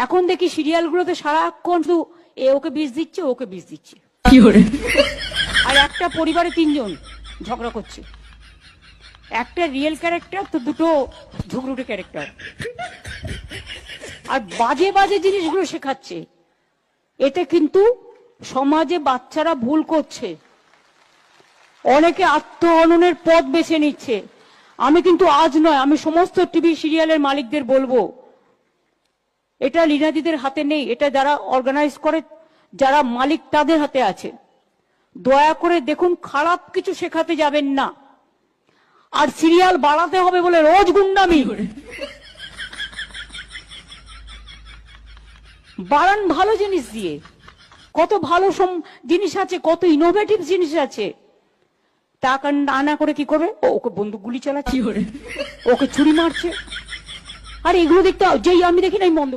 এখন দেখি সিরিয়ালগুলোতে সারাক্ষণ শুধু এ ওকে বিষ দিচ্ছে, ওকে বিষ দিচ্ছে, আর একটা পরিবারে তিনজন ঝগড়া করছে। একটা রিয়েল ক্যারেক্টার তো দুটো ঝগড়ুটে ক্যারেক্টার, আর বাজে বাজে জিনিসগুলো শেখাচ্ছে। এতে কিন্তু সমাজে বাচ্চারা ভুল করছে, অনেকে আত্মহননের পথ বেছে নিচ্ছে। আমি কিন্তু আজ নয়, আমি সমস্ত টিভি সিরিয়ালের মালিকদের বলবো, এটা লীনাদিদের হাতে নেই, এটা যারা অর্গানাইজ করে, যারা মালিক তাদের হাতে আছে। দয়া করে দেখুন, খারাপ কিছু শেখাতে যাবেন না। আর সিরিয়াল বাড়াতে হবে বলে রোজ গুন্ডামি বাড়ান ভালো জিনিস দিয়ে। কত ভালো জিনিস আছে, কত ইনোভেটিভ জিনিস আছে। তা না করে কি করবে, ওকে বন্দুক গুলি চালাচ্ছে, ওকে ছুরি মারছে। আর এগুলো দেখতে যেই আমি দেখি না, আমি বন্ধ